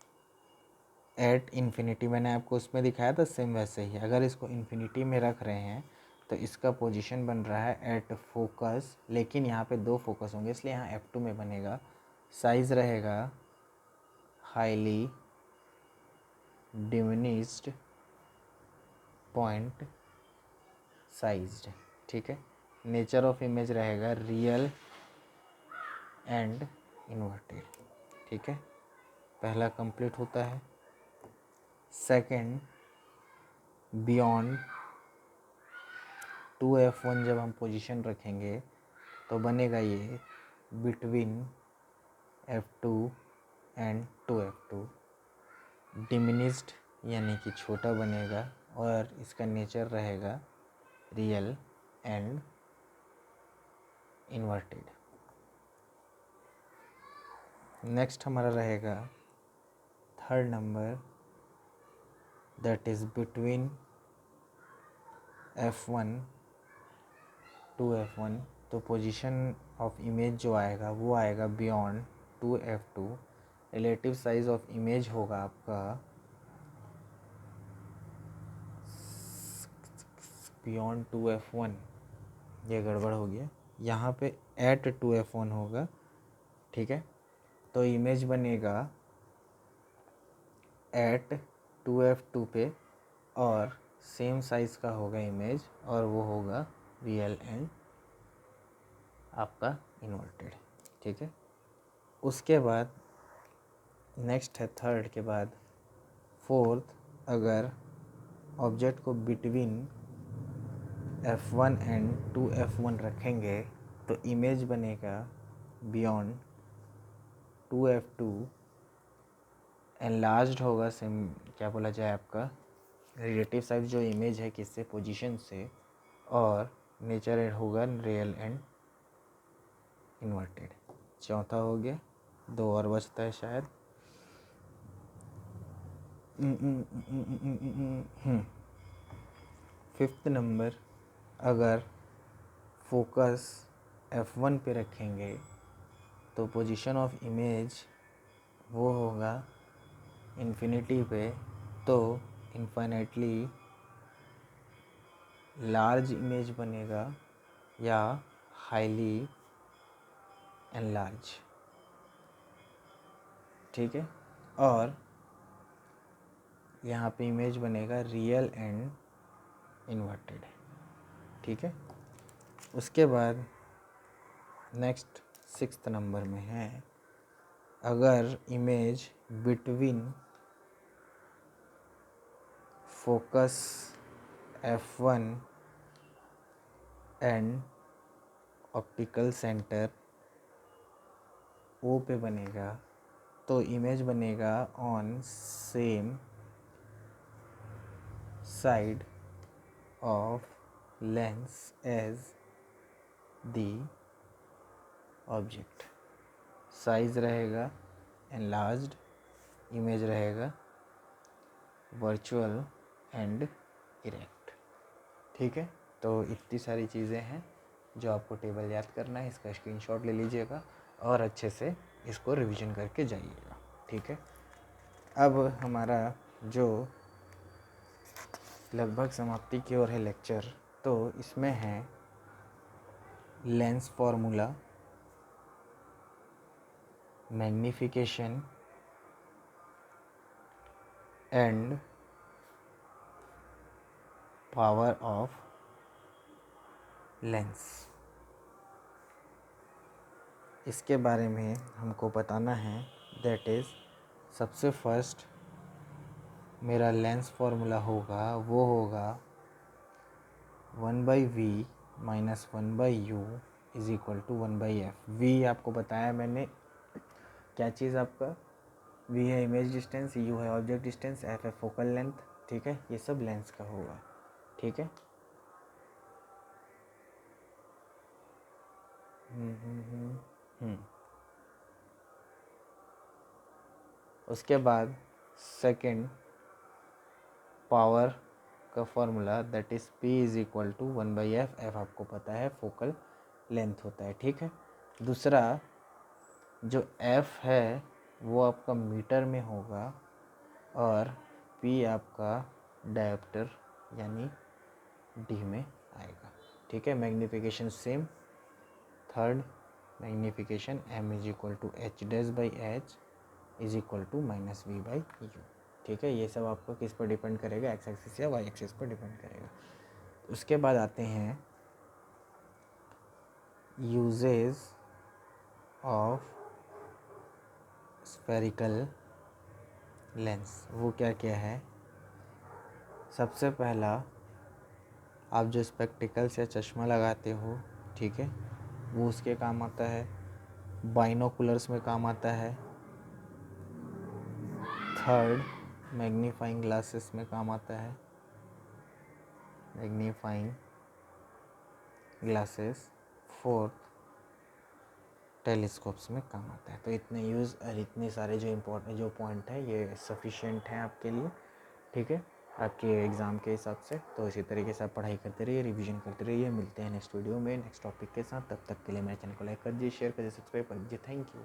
एट इन्फिनिटी, मैंने आपको उसमें दिखाया था, सेम वैसे ही अगर इसको इन्फिनिटी में रख रहे हैं तो इसका पोजीशन बन रहा है एट फोकस, लेकिन यहाँ पे 2 फोकस होंगे इसलिए यहाँ F2 में बनेगा। साइज़ रहेगा हाईली डिमिनिश्ड पॉइंट साइज्ड। ठीक है, नेचर ऑफ इमेज रहेगा रियल एंड इन्वर्टेड। ठीक है, पहला कंप्लीट होता है। सेकंड, बियॉन्ड 2F1 जब हम पोजीशन रखेंगे तो बनेगा ये between F2 and 2F2, diminished यानी कि छोटा बनेगा, और इसका नेचर रहेगा रियल एंड इन्वर्टेड। नेक्स्ट हमारा रहेगा third number, that is between F1 to F1, तो पोजीशन ऑफ इमेज जो आएगा वो आएगा beyond 2F2। Relative size of image होगा आपका बियॉन्ड 2F1, ये गड़बड़ हो गया, यहाँ पे एट 2F1 होगा। ठीक है, तो इमेज बनेगा एट 2f2 पे और सेम साइज़ का होगा इमेज और वो होगा रियल एंड आपका इन्वर्टेड, ठीक है। उसके बाद नेक्स्ट है थर्ड के बाद फोर्थ, अगर ऑब्जेक्ट को बिटवीन f1 एंड 2f1 रखेंगे तो इमेज बनेगा बियॉन्ड 2f2, एनलार्ज्ड होगा, सेम क्या बोला जाए आपका रिलेटिव साइज जो इमेज है किससे, पोजीशन से, और नेचर होगा रियल एंड इन्वर्टेड। चौथा हो गया, दो और बचता है शायद। फिफ्थ नंबर, अगर फोकस f1 पे रखेंगे तो पोजीशन ऑफ इमेज वो होगा इन्फिनिटी पे, तो इन्फाइनाइटली लार्ज इमेज बनेगा या हाईली एनलार्ज, ठीक है। और यहाँ पे इमेज बनेगा रियल एंड इन्वर्टेड, ठीक है। उसके बाद नेक्स्ट सिक्स्थ नंबर में है, अगर image between focus f1 and optical centre O पे बनेगा तो इमेज बनेगा on same side of lens as the object. Size रहेगा एनलार्ज्ड, इमेज रहेगा वर्चुअल एंड इरेक्ट, ठीक है। तो इतनी सारी चीज़ें हैं जो आपको टेबल याद करना है, इसका स्क्रीनशॉट ले लीजिएगा और अच्छे से इसको रिवीजन करके जाइएगा, ठीक है। अब हमारा जो लगभग समाप्ति की ओर है लेक्चर, तो इसमें है lens formula, magnification and power of lens. इसके बारे में हमको बताना है, दैट इज़ सबसे फर्स्ट मेरा लेंस फार्मूला होगा वो होगा 1/v minus 1/u is equal to 1/f। v आपको बताया मैंने क्या चीज़, आपका v है इमेज डिस्टेंस, u है ऑब्जेक्ट डिस्टेंस, f है फोकल लेंथ, ठीक है। ये सब लेंस का होगा, ठीक है। उसके बाद सेकंड पावर का formula, that is p is equal to 1/f। f आपको पता है फोकल लेंथ होता है, ठीक है। दूसरा जो f है वो आपका मीटर में होगा और p आपका डायोप्टर यानी d में आएगा, ठीक है। Magnification same, third magnification m is equal to h'/h is equal to -v/u, ठीक है। ये सब आपको किस पर डिपेंड करेगा, एक्स एक्सिस या वाई एक्सिस पर डिपेंड करेगा। उसके बाद आते हैं यूजेज ऑफ स्फेरिकल लेंस। वो क्या क्या है, सबसे पहला आप जो स्पेक्टिकल्स या चश्मा लगाते हो, ठीक है, वो उसके काम आता है। बाइनोकुलर्स में काम आता है। थर्ड मैग्नीफाइंग ग्लासेस में काम आता है, मैग्नीफाइंग ग्लासेस। फोर्थ टेलीस्कोप्स में काम आता है। तो इतने यूज़ और इतने सारे जो जो पॉइंट है ये सफिशिएंट हैं आपके लिए, ठीक है, आपके एग्ज़ाम के हिसाब से। तो इसी तरीके से आप पढ़ाई करते रहिए, रिवीजन करते रहिए। मिलते हैं नेक्स्ट वीडियो में नेक्स्ट टॉपिक के साथ। तब तक के लिए मेरे चैनल को लाइक कर दीजिए, शेयर कर दीजिए, सब्सक्राइब कर दीजिए। Thank you.